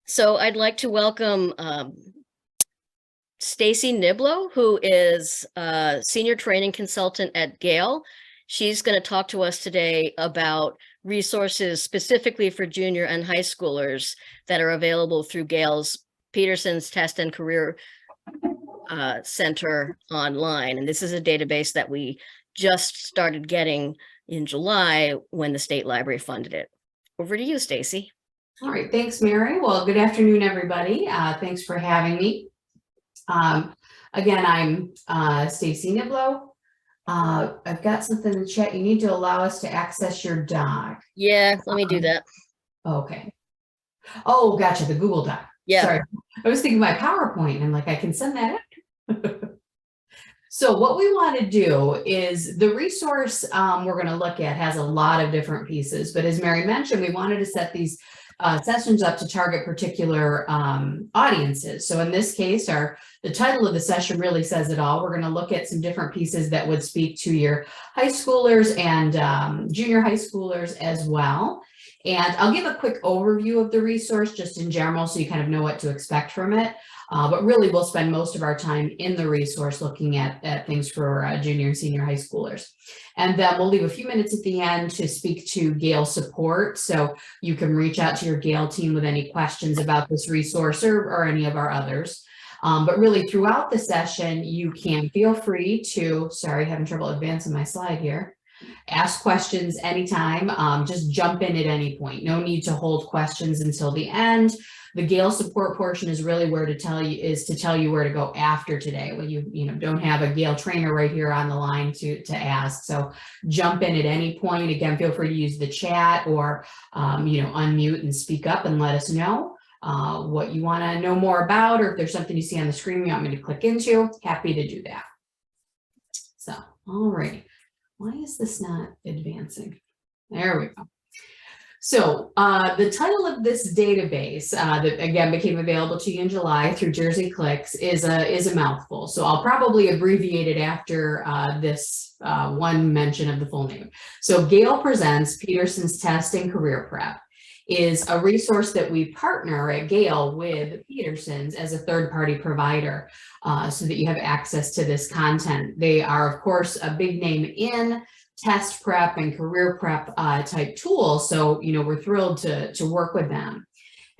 So I'd like to welcome Stacy Niblo, who is a senior training consultant at Gale. She's going to talk to us today about resources specifically for junior and high schoolers that are available through Gale's Peterson's Test and Career Center online. And this is a database that we just started getting in July when the state library funded it. Over to you, Stacy. All right, thanks, Mary. Well, good afternoon, everybody. Thanks for having me. Again, I'm Stacy Niblo. I've got something in the chat. You need to allow us to access your doc. Yeah, let me do that. Okay. Oh, gotcha, the Google Doc. Yeah. Sorry, I was thinking my PowerPoint. I'm like, I can send that out. So what we want to do is the resource we're going to look at has a lot of different pieces, but as Mary mentioned, we wanted to set these sessions up to target particular audiences. So in this case, the title of the session really says it all. We're going to look at some different pieces that would speak to your high schoolers and junior high schoolers as well. And I'll give a quick overview of the resource just in general so you kind of know what to expect from it. But really, we'll spend most of our time in the resource looking at things for junior and senior high schoolers. And then we'll leave a few minutes at the end to speak to Gale support. So you can reach out to your Gale team with any questions about this resource or any of our others. But really, throughout the session, you can feel free to, sorry, having trouble advancing my slide here. Ask questions anytime, just jump in at any point. No need to hold questions until the end. The Gale support portion is really where to tell you where to go after today when you don't have a Gale trainer right here on the line to ask. So jump in at any point. Again, feel free to use the chat or unmute and speak up and let us know what you want to know more about, or if there's something you see on the screen you want me to click into. Happy to do that. So, all right. Why is this not advancing? There we go. So the title of this database that again became available to you in July through Jersey Clicks is a mouthful. So I'll probably abbreviate it after this one mention of the full name. So Gale Presents Peterson's Test and Career Prep is a resource that we partner at Gale with Peterson's as a third-party provider so that you have access to this content. They are, of course, a big name in test prep and career prep type tools. So, we're thrilled to work with them.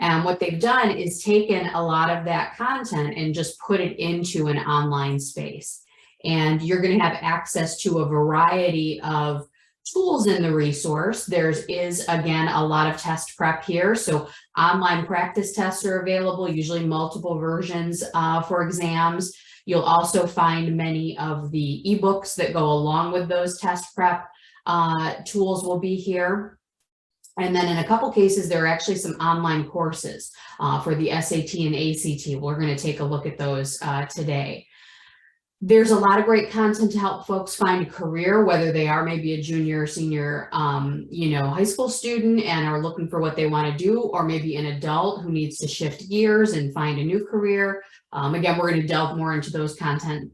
And what they've done is taken a lot of that content and just put it into an online space. And you're going to have access to a variety of tools in the resource. There is, again, a lot of test prep here. So online practice tests are available, usually multiple versions for exams. You'll also find many of the ebooks that go along with those test prep tools will be here. And then in a couple cases, there are actually some online courses for the SAT and ACT. We're going to take a look at those today. There's a lot of great content to help folks find a career, whether they are maybe a junior or senior, high school student and are looking for what they want to do, or maybe an adult who needs to shift gears and find a new career. Again, we're going to delve more into those content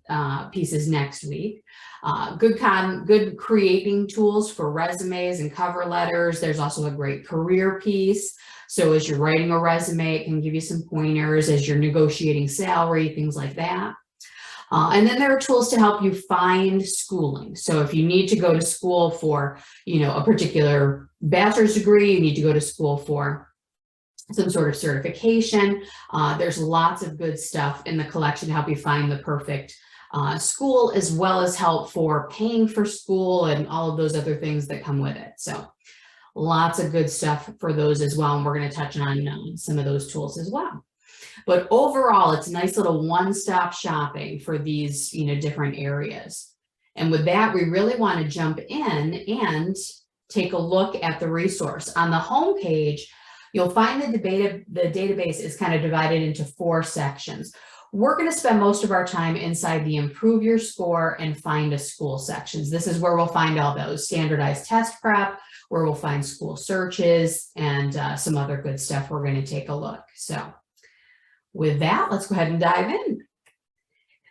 pieces next week. Good creating tools for resumes and cover letters. There's also a great career piece. So as you're writing a resume, it can give you some pointers as you're negotiating salary, things like that. And then there are tools to help you find schooling. So if you need to go to school for, a particular bachelor's degree, you need to go to school for some sort of certification. There's lots of good stuff in the collection to help you find the perfect school, as well as help for paying for school and all of those other things that come with it. So lots of good stuff for those as well. And we're going to touch on some of those tools as well. But overall, it's a nice little one-stop shopping for these, different areas. And with that, we really want to jump in and take a look at the resource. On the home page, you'll find the database is kind of divided into 4 sections. We're going to spend most of our time inside the Improve Your Score and Find a School sections. This is where we'll find all those standardized test prep, where we'll find school searches, and some other good stuff. We're going to take a look. So with that, let's go ahead and dive in.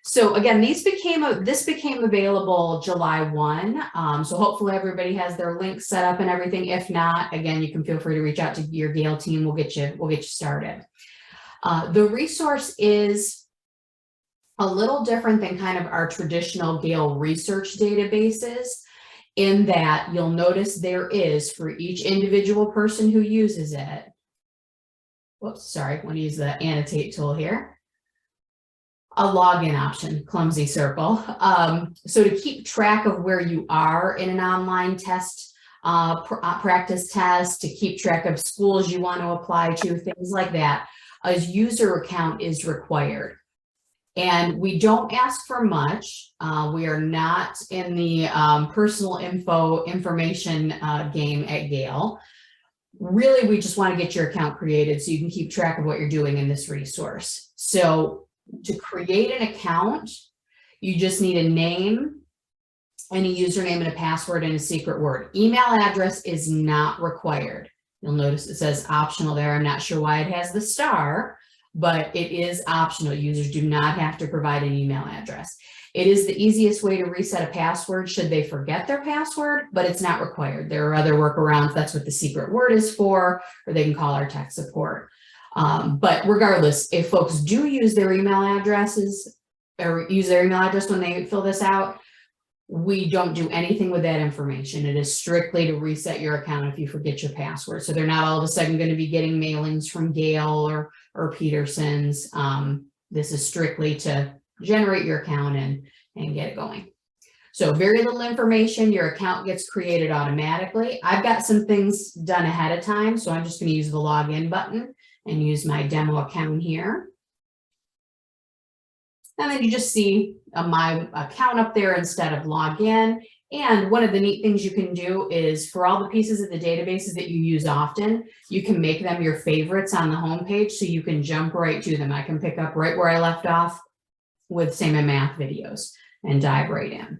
So again, this became available July 1. So hopefully everybody has their links set up and everything. If not, again, you can feel free to reach out to your Gale team. We'll get you started. The resource is a little different than kind of our traditional Gale research databases, in that you'll notice there is, for each individual person who uses it, whoops, sorry, I want to use the annotate tool here, a login option, clumsy circle. So to keep track of where you are in an online test, practice test, to keep track of schools you want to apply to, things like that, a user account is required. And we don't ask for much. We are not in the personal information game at Gale. Really, we just want to get your account created so you can keep track of what you're doing in this resource. So to create an account, you just need a name and a username and a password and a secret word. Email address is not required. You'll notice it says optional there. I'm not sure why it has the star, but it is optional. Users do not have to provide an email address. It is the easiest way to reset a password should they forget their password, but it's not required. There are other workarounds. That's what the secret word is for, or they can call our tech support. But regardless, if folks do use their email addresses or use their email address when they fill this out, we don't do anything with that information. It is strictly to reset your account if you forget your password. So they're not all of a sudden going to be getting mailings from Gale or Peterson's. This is strictly to generate your account and get it going. So very little information. Your account gets created automatically. I've got some things done ahead of time, so I'm just going to use the login button and use my demo account here. And then you just see my account up there instead of login. And one of the neat things you can do is, for all the pieces of the databases that you use often, you can make them your favorites on the home page so you can jump right to them. I can pick up right where I left off with same in math videos and dive right in.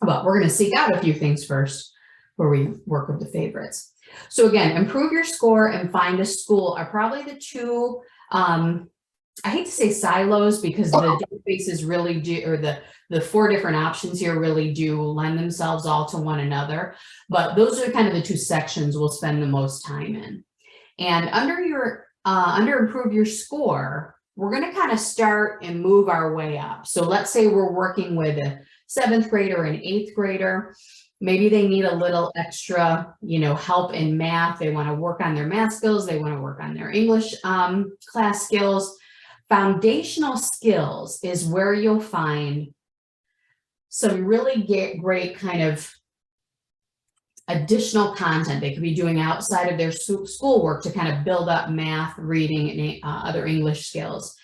But we're going to seek out a few things first where we work with the favorites. So again, improve your score and find a school are probably the two, I hate to say silos, because the databases really do, or the four different options here really do lend themselves all to one another. But those are kind of the two sections we'll spend the most time in. And under improve your score, we're going to kind of start and move our way up. So let's say we're working with a 7th grader and 8th grader. Maybe they need a little extra, help in math. They want to work on their math skills. They want to work on their English class skills. Foundational skills is where you'll find some really great kind of additional content they could be doing outside of their schoolwork to kind of build up math, reading, and other English skills.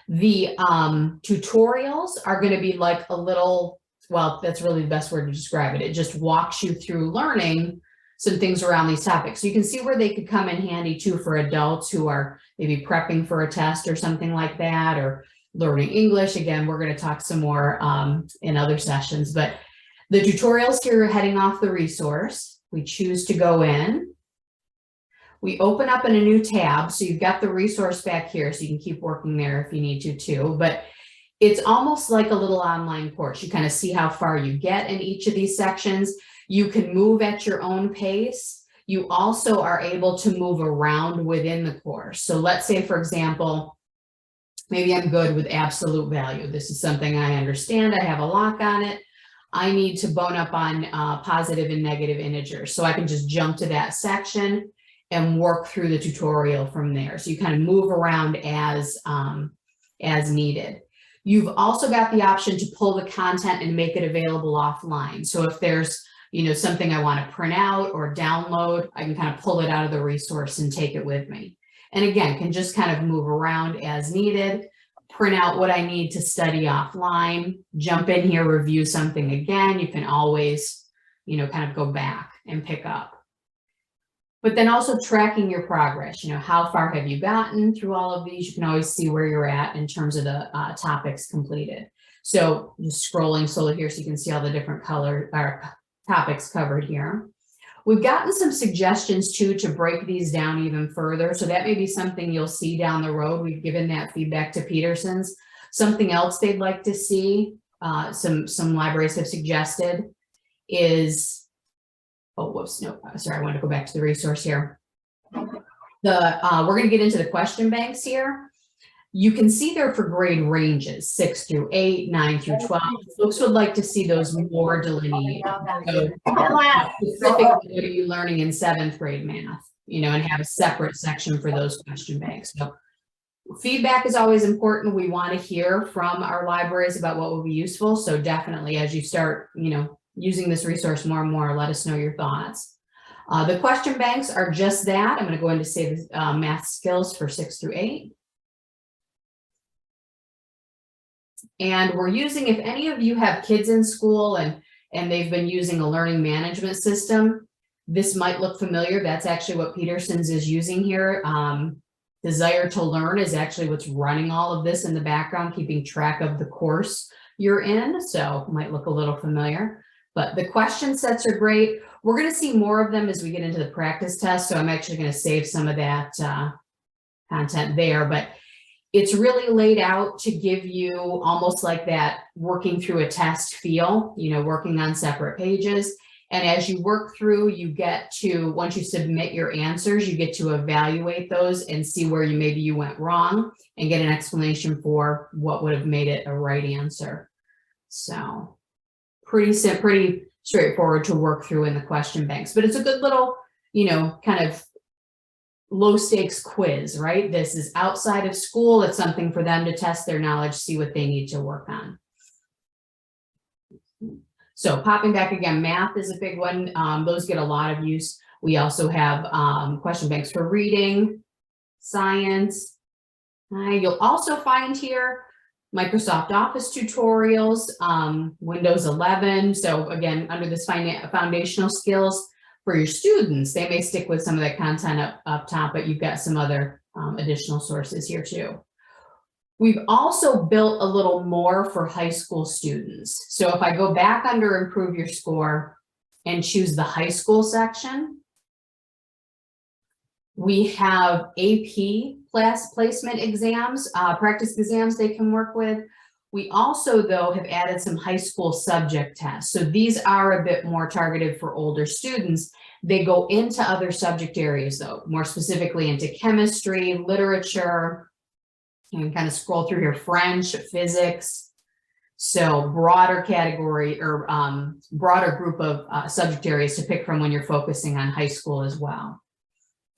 The tutorials are going to be like a little, well, that's really the best word to describe it. It just walks you through learning some things around these topics. So you can see where they could come in handy too for adults who are maybe prepping for a test or something like that, or learning English. Again, we're going to talk some more in other sessions, but the tutorials here are heading off the resource. We choose to go in. We open up in a new tab. So you've got the resource back here, so you can keep working there if you need to too, but it's almost like a little online course. You kind of see how far you get in each of these sections. You can move at your own pace. You also are able to move around within the course. So let's say, for example, maybe I'm good with absolute value. This is something I understand. I have a lock on it. I need to bone up on positive and negative integers. So I can just jump to that section and work through the tutorial from there. So you kind of move around as needed. You've also got the option to pull the content and make it available offline. So if there's something I want to print out or download, I can kind of pull it out of the resource and take it with me. And again, can just kind of move around as needed, print out what I need to study offline, jump in here, review something again. You can always, kind of go back and pick up. But then also tracking your progress, how far have you gotten through all of these? You can always see where you're at in terms of the topics completed. So just scrolling slowly here so you can see all the different color or topics covered here. We've gotten some suggestions too to break these down even further. So that may be something you'll see down the road. We've given that feedback to Peterson's. Something else they'd like to see, some libraries have suggested is, oh, whoops, no, sorry, I want to go back to the resource here. We're going to get into the question banks here. You can see there for grade ranges, 6 through 8, 9 through 12. Folks would like to see those more delineated. So, specifically, what are you learning in 7th grade math? You know, and have a separate section for those question banks. So feedback is always important. We want to hear from our libraries about what will be useful. So definitely, as you start, you know, using this resource more and more, let us know your thoughts. The question banks are just that. I'm going to go into say the math skills for 6 through 8. And we're using, if any of you have kids in school and they've been using a learning management system, this might look familiar. That's actually what Peterson's is using here. Desire to Learn is actually what's running all of this in the background, keeping track of the course you're in. So it might look a little familiar, but the question sets are great. We're going to see more of them as we get into the practice test. So I'm actually going to save some of that content there, but it's really laid out to give you almost like that working through a test feel, you know, working on separate pages. And as you work through, you get to, once you submit your answers, you get to evaluate those and see where maybe you went wrong and get an explanation for what would have made it a right answer. So pretty straightforward to work through in the question banks, but it's a good little, you know, kind of low stakes quiz, right? This is outside of school. It's something for them to test their knowledge, see what they need to work on. So popping back again, math is a big one. Those get a lot of use. We also have question banks for reading, science. You'll also find here Microsoft Office tutorials, Windows 11. So again, under this foundational skills for your students, they may stick with some of that content up top, but you've got some other additional sources here too. We've also built a little more for high school students. So if I go back under Improve Your Score and choose the high school section, we have AP placement exams, practice exams they can work with. We also, though, have added some high school subject tests. So these are a bit more targeted for older students. They go into other subject areas, though, more specifically into chemistry, literature. You can kind of scroll through here, French, physics. So broader category or broader group of subject areas to pick from when you're focusing on high school as well.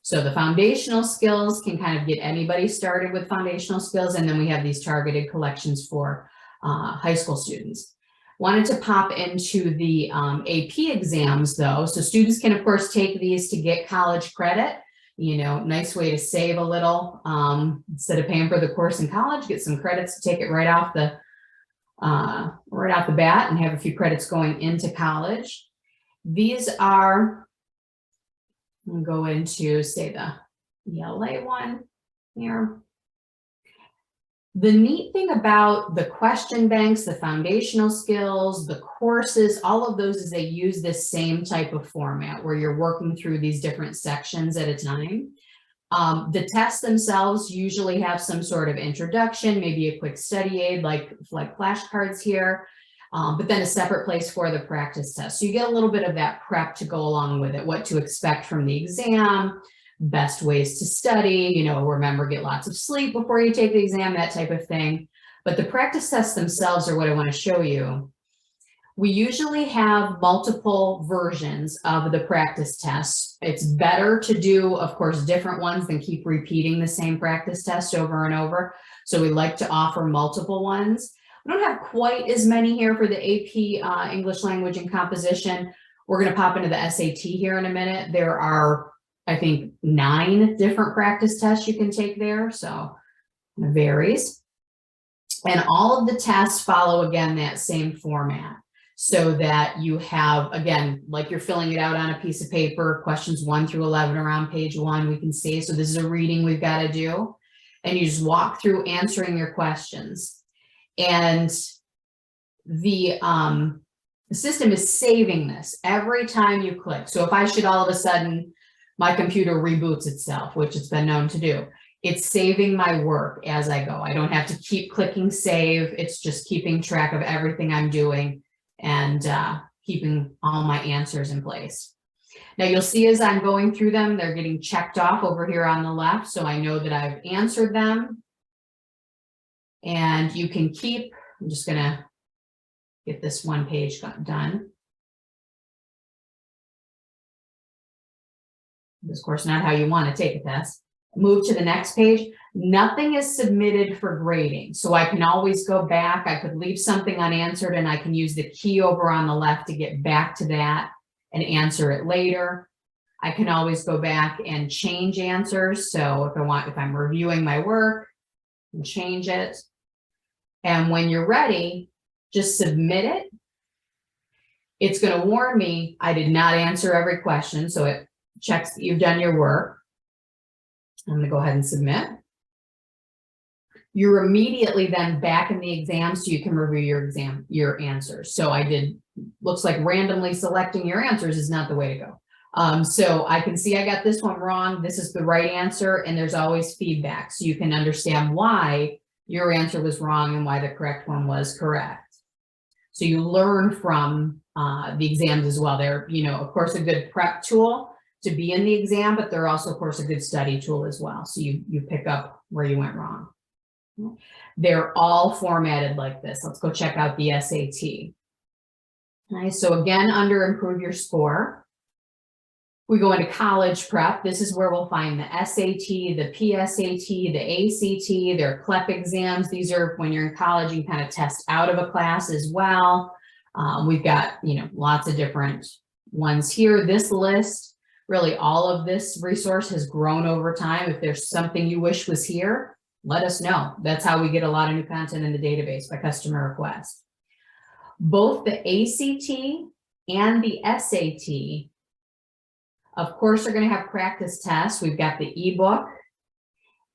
So the foundational skills can kind of get anybody started with foundational skills. And then we have these targeted collections for high school students. Wanted to pop into the AP exams though. So students can of course take these to get college credit. You know, nice way to save a little instead of paying for the course in college, get some credits to take it right off the bat and have a few credits going into college. These are, I'll go into say the ELA one here. The neat thing about the question banks, the foundational skills, the courses, all of those is they use this same type of format where you're working through these different sections at a time. The tests themselves usually have some sort of introduction, maybe a quick study aid like flashcards here, but then a separate place for the practice test. So you get a little bit of that prep to go along with it, what to expect from the exam, best ways to study, you know, remember, get lots of sleep before you take the exam, that type of thing. But the practice tests themselves are what I want to show you. We usually have multiple versions of the practice tests. It's better to do, of course, different ones than keep repeating the same practice test over and over. So we like to offer multiple ones. We don't have quite as many here for the AP English language and composition. We're going to pop into the SAT here in a minute. There are, I think, 9 different practice tests you can take there, so it varies. And all of the tests follow, again, that same format so that you have, again, like you're filling it out on a piece of paper, questions 1 through 11 around page 1, we can see. So this is a reading we've got to do. And you just walk through answering your questions. And the system is saving this every time you click. So if I should all of a sudden, my computer reboots itself, which it's been known to do. It's saving my work as I go. I don't have to keep clicking save. It's just keeping track of everything I'm doing and keeping all my answers in place. Now you'll see as I'm going through them, they're getting checked off over here on the left. So I know that I've answered them. And you can keep, I'm just gonna get this one page done. This, of course, not how you want to take a test. Move to the next page. Nothing is submitted for grading. So I can always go back. I could leave something unanswered and I can use the key over on the left to get back to that and answer it later. I can always go back and change answers. So if I'm reviewing my work, and change it. And when you're ready, just submit it. It's going to warn me I did not answer every question. So it checks that you've done your work. I'm going to go ahead and submit. You're immediately then back in the exam so you can review your answers. So looks like randomly selecting your answers is not the way to go. So I can see I got this one wrong. This is the right answer. And there's always feedback. So you can understand why your answer was wrong and why the correct one was correct. So you learn from the exams as well. They're, of course, a good prep tool to be in the exam, but they're also, of course, a good study tool as well. So you pick up where you went wrong. They're all formatted like this. Let's go check out the SAT. Nice. So again, under improve your score, we go into college prep. This is where we'll find the SAT, the PSAT, the ACT, their CLEP exams. These are when you're in college, you kind of test out of a class as well. We've got, lots of different ones here. This list, really all of this resource has grown over time. If there's something you wish was here, let us know. That's how we get a lot of new content in the database, by customer request. Both the ACT and the SAT, of course, are going to have practice tests. We've got the ebook.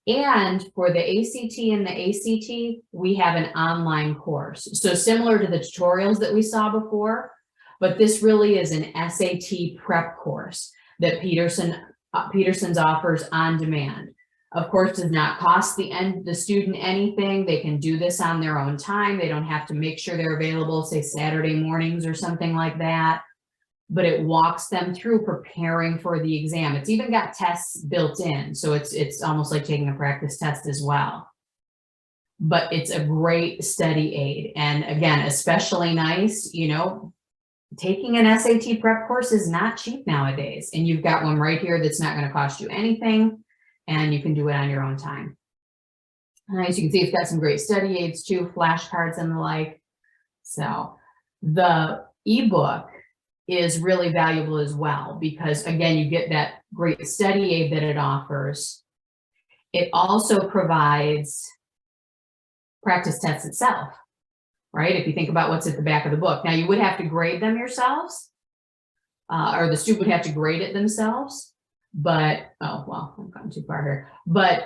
And for the ACT and the ACT, we have an online course. So similar to the tutorials that we saw before, but this really is an SAT prep course that Peterson's offers on demand. Of course, does not cost the student anything. They can do this on their own time. They don't have to make sure they're available, say Saturday mornings or something like that. But it walks them through preparing for the exam. It's even got tests built in. So it's almost like taking a practice test as well. But it's a great study aid. And again, especially nice, taking an SAT prep course is not cheap nowadays. And you've got one right here that's not going to cost you anything. And you can do it on your own time. As you can see, it's got some great study aids too, flashcards and the like. So the ebook is really valuable as well, because again, you get that great study aid that it offers. It also provides practice tests itself, right? If you think about what's at the back of the book. Now you would have to grade them yourselves, or the student would have to grade it themselves. But, oh, well, I've gone too far here. But,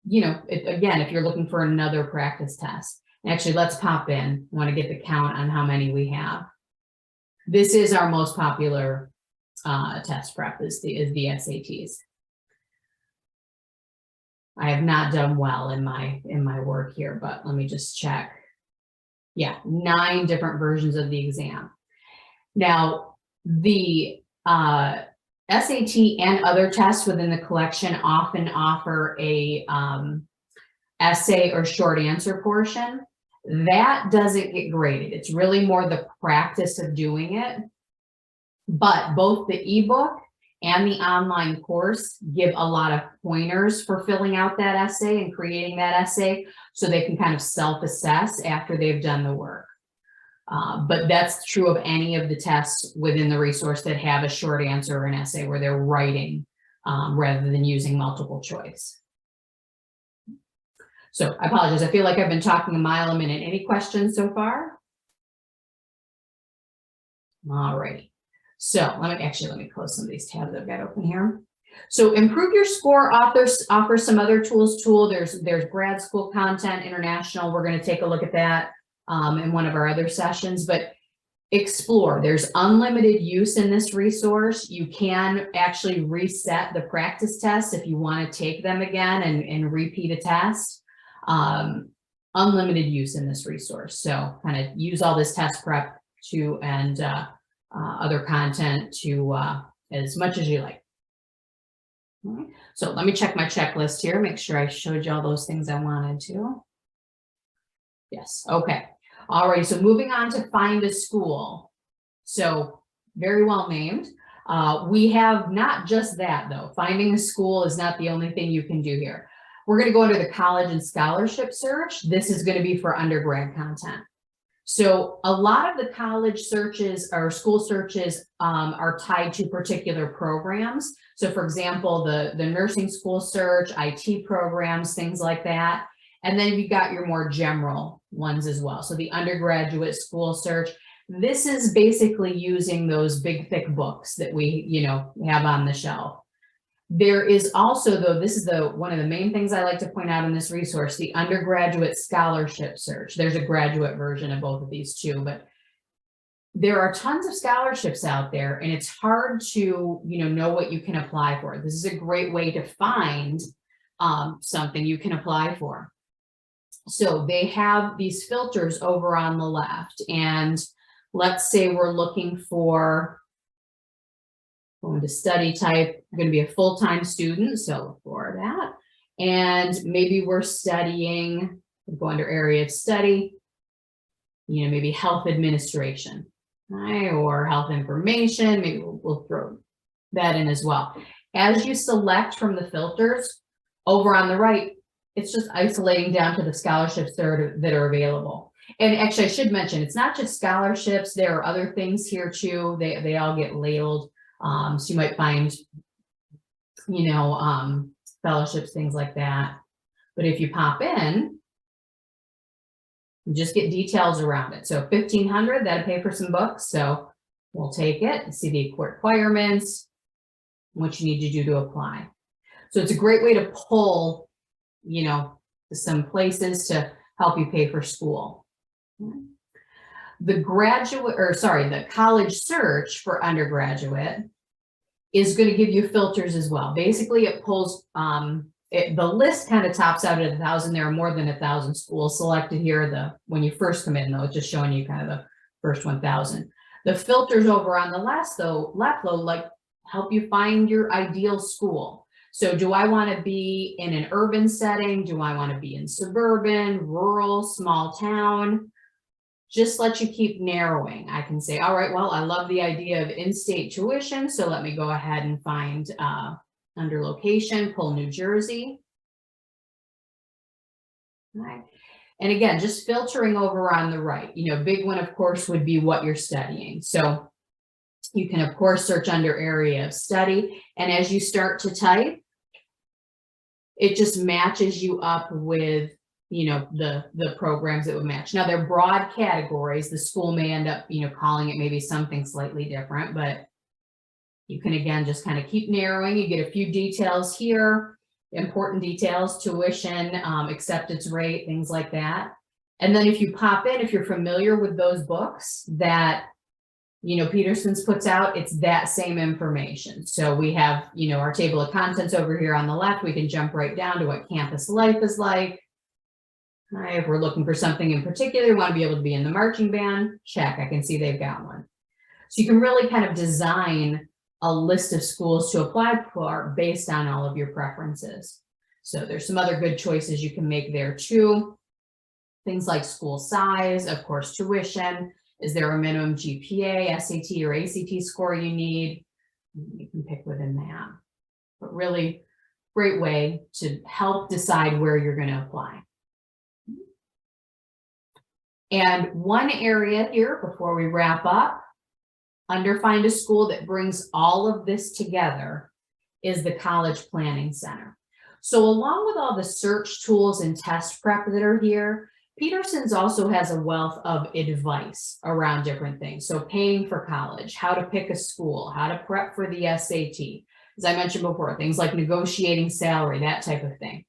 again, if you're looking for another practice test, actually, let's pop in. I want to get the count on how many we have. This is our most popular test prep is the SATs. I have not done well in my work here, but let me just check. Yeah, 9 different versions of the exam. Now, the SAT and other tests within the collection often offer a essay or short answer portion. That doesn't get graded. It's really more the practice of doing it. But both the ebook and the online course give a lot of pointers for filling out that essay and creating that essay, so they can kind of self-assess after they've done the work. But that's true of any of the tests within the resource that have a short answer or an essay where they're writing rather than using multiple choice. So I apologize. I feel like I've been talking a mile a minute. Any questions so far? All right. So let me close some of these tabs I've got open here. So Improve Your Score offers some other tools. There's grad school content, international. We're going to take a look at that in one of our other sessions. But Explore. There's unlimited use in this resource. You can actually reset the practice tests if you want to take them again and repeat a test. Unlimited use in this resource. So kind of use all this test prep to and other content to as much as you like. All right. So let me check my checklist here, make sure I showed you all those things I wanted to. Yes, okay. All right, so moving on to find a school. So very well named. We have not just that though. Finding a school is not the only thing you can do here. We're going to go under the college and scholarship search. This is going to be for undergrad content. So a lot of the college searches or school searches are tied to particular programs. So for example, the nursing school search, IT programs, things like that. And then you've got your more general ones as well. So the undergraduate school search, this is basically using those big thick books that we, have on the shelf. There is also, though, this is one of the main things I like to point out in this resource, the undergraduate scholarship search. There's a graduate version of both of these too, but there are tons of scholarships out there and it's hard to, know what you can apply for. This is a great way to find something you can apply for. So they have these filters over on the left, and let's say we're looking for going to study type, going to be a full-time student, so look for that. And maybe we're studying, go under area of study, maybe health administration, right? Or health information, maybe we'll throw that in as well. As you select from the filters, over on the right, it's just isolating down to the scholarships that are available. And actually, I should mention, it's not just scholarships. There are other things here too. They all get labeled. So you might find, fellowships, things like that. But if you pop in, you just get details around it. So 1,500, that'll pay for some books. So we'll take it and see the requirements, what you need to do to apply. So it's a great way to pull, some places to help you pay for school. The college search for undergraduate is going to give you filters as well. Basically, it pulls, the list kind of tops out at 1,000. There are more than 1,000 schools selected here. When you first come in, though, it's just showing you kind of the first 1,000. The filters over on the left though, like help you find your ideal school. So do I want to be in an urban setting? Do I want to be in suburban, rural, small town? Just let you keep narrowing. I can say, all right, well, I love the idea of in-state tuition. So let me go ahead and find under location, pull New Jersey. All right. And again, just filtering over on the right, big one, of course, would be what you're studying. So you can, of course, search under area of study. And as you start to type, it just matches you up with, the programs that would match. Now they're broad categories. The school may end up, calling it maybe something slightly different, but you can, again, just kind of keep narrowing. You get a few details here, important details, tuition, acceptance rate, things like that. And then if you pop in, if you're familiar with those books that, Peterson's puts out, it's that same information. So we have, our table of contents over here on the left. We can jump right down to what campus life is like. All right, if we're looking for something in particular, we want to be able to be in the marching band, check. I can see they've got one. So you can really kind of design a list of schools to apply for based on all of your preferences. So there's some other good choices you can make there too. Things like school size, of course, tuition. Is there a minimum GPA, SAT, or ACT score you need? You can pick within that. But really great way to help decide where you're going to apply. And one area here before we wrap up, under Find a School that brings all of this together is the College Planning Center. So along with all the search tools and test prep that are here, Peterson's also has a wealth of advice around different things. So paying for college, how to pick a school, how to prep for the SAT. As I mentioned before, things like negotiating salary, that type of thing.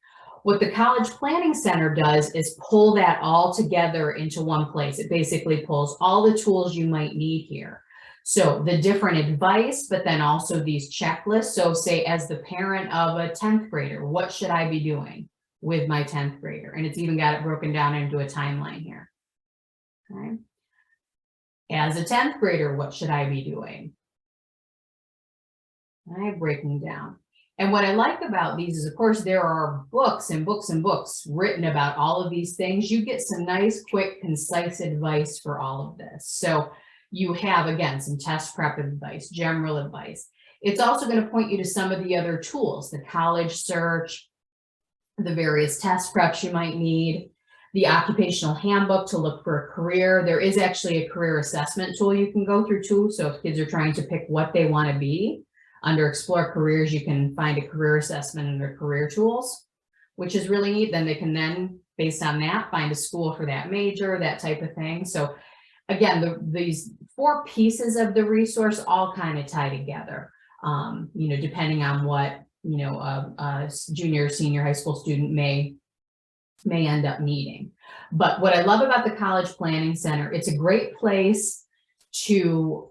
What the College Planning Center does is pull that all together into one place. It basically pulls all the tools you might need here. So the different advice, but then also these checklists. So say as the parent of a 10th grader, what should I be doing with my 10th grader? And it's even got it broken down into a timeline here. Okay. As a 10th grader, what should I be doing? I'm breaking down. And what I like about these is, of course, there are books and books and books written about all of these things. You get some nice, quick, concise advice for all of this. So you have, again, some test prep advice, general advice. It's also going to point you to some of the other tools, the college search, the various test preps you might need, the occupational handbook to look for a career. There is actually a career assessment tool you can go through too. So if kids are trying to pick what they want to be, under Explore Careers, you can find a career assessment under career tools, which is really neat. Then they can then, based on that, find a school for that major, that type of thing. So again, these 4 pieces of the resource all kind of tie together, you know, depending on what, you know, a junior or senior high school student may end up needing. But what I love about the College Planning Center, it's a great place to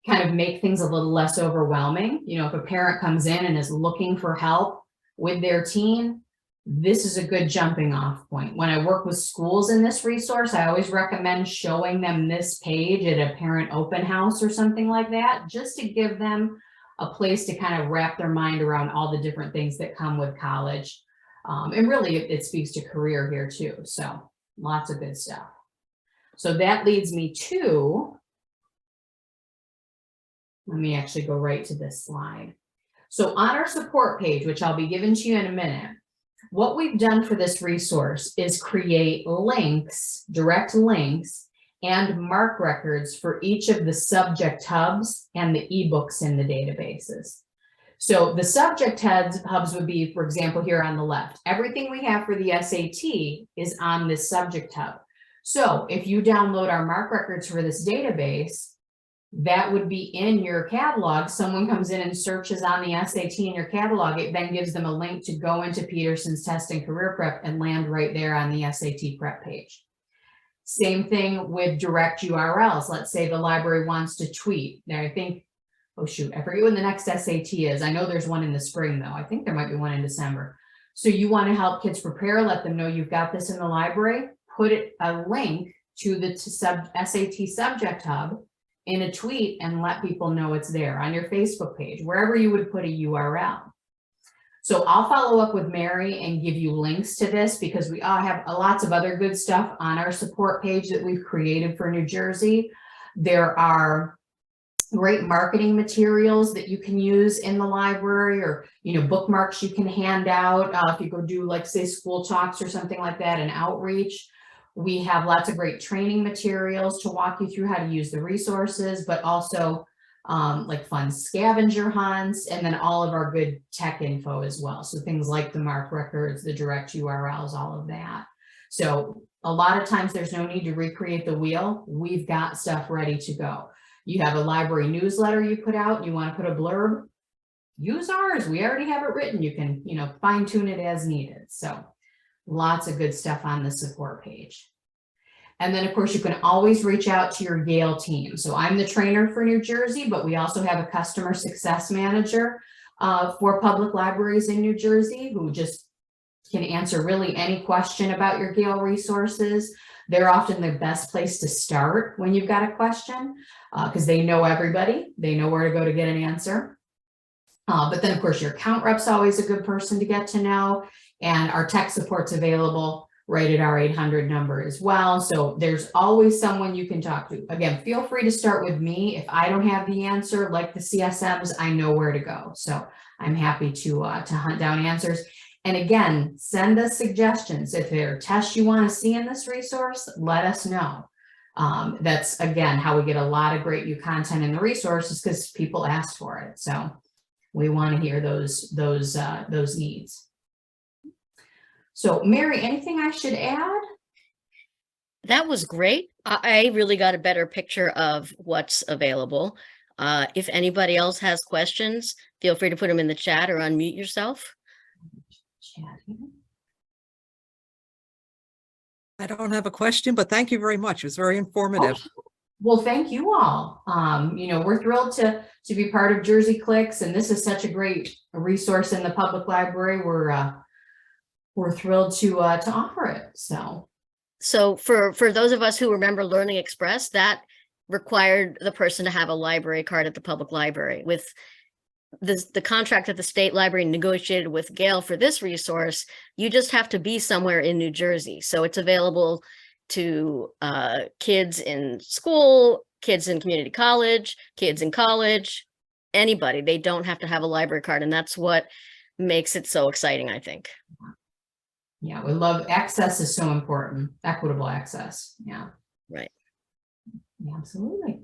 kind of make things a little less overwhelming. You know, if a parent comes in and is looking for help with their teen, this is a good jumping off point. When I work with schools in this resource, I always recommend showing them this page at a parent open house or something like that, just to give them a place to kind of wrap their mind around all the different things that come with college. And really it speaks to career here too. So lots of good stuff. So that leads me to, let me actually go right to this slide. So on our support page, which I'll be giving to you in a minute, what we've done for this resource is create links, direct links, and mark records for each of the subject hubs and the ebooks in the databases. So the subject hubs would be, for example, here on the left. Everything we have for the SAT is on this subject hub. So if you download our mark records for this database, that would be in your catalog. Someone comes in and searches on the SAT in your catalog. It then gives them a link to go into Peterson's Test and Career Prep and land right there on the SAT prep page. Same thing with direct URLs. Let's say the library wants to tweet. Now I think, oh shoot, I forget when the next SAT is. I know there's one in the spring though. I think there might be one in December. So you want to help kids prepare, let them know you've got this in the library, put a link to the SAT subject hub in a tweet and let people know it's there on your Facebook page, wherever you would put a URL. So I'll follow up with Mary and give you links to this because we all have lots of other good stuff on our support page that we've created for New Jersey. There are great marketing materials that you can use in the library, or, you know, bookmarks you can hand out if you go do, like, say, school talks or something like that, and outreach. We have lots of great training materials to walk you through how to use the resources, but also like fun scavenger hunts, and then all of our good tech info as well. So things like the mark records, the direct URLs, all of that. So a lot of times there's no need to recreate the wheel. We've got stuff ready to go. You have a library newsletter you put out, you want to put a blurb, use ours. We already have it written. You can, you know, fine tune it as needed. So lots of good stuff on the support page. And then, of course, you can always reach out to your Gale team. So I'm the trainer for New Jersey, but we also have a customer success manager for public libraries in New Jersey who just can answer really any question about your Gale resources. They're often the best place to start when you've got a question because they know everybody. They know where to go to get an answer. But then, of course, your account rep's always a good person to get to know. And our tech support's available right at our 800 number as well. So there's always someone you can talk to. Again, feel free to start with me. If I don't have the answer, like the CSMs, I know where to go. So I'm happy to hunt down answers. And again, send us suggestions. If there are tests you want to see in this resource, let us know. That's, again, how we get a lot of great new content in the resources, because people ask for it. So we want to hear those needs. So Mary, anything I should add? That was great. I really got a better picture of what's available. If anybody else has questions, feel free to put them in the chat or unmute yourself. Chat here. I don't have a question, but thank you very much. It was very informative. Oh, well, thank you all. You know, we're thrilled to be part of Jersey Clicks, and this is such a great resource in the public library. We're thrilled to offer it. So for those of us who remember Learning Express, that required the person to have a library card at the public library. With the contract that the state library negotiated with Gale for this resource, you just have to be somewhere in New Jersey. So it's available to kids in school, kids in community college, kids in college, anybody. They don't have to have a library card, and that's what makes it so exciting, I think. Yeah, we love access is so important. Equitable access. Yeah. Right. Yeah, absolutely.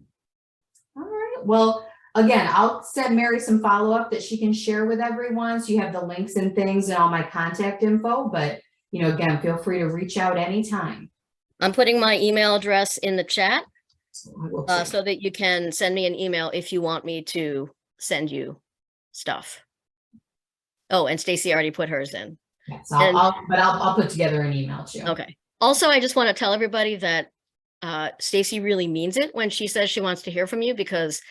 All right. Well, again, I'll send Mary some follow-up that she can share with everyone. So you have the links and things and all my contact info. But, you know, again, feel free to reach out anytime. I'm putting my email address in the chat So so that you can send me an email if you want me to send you stuff. Oh, and Stacy already put hers in. yes, I'll put together an email too. Okay. Also, I just want to tell everybody that Stacy really means it when she says she wants to hear from you, because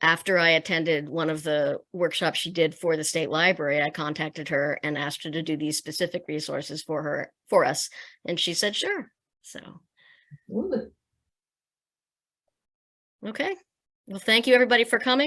after I attended one of the workshops she did for the state library, I contacted her and asked her to do these specific resources for us. And she said, sure. So, Absolutely. okay. Well, thank you everybody for coming.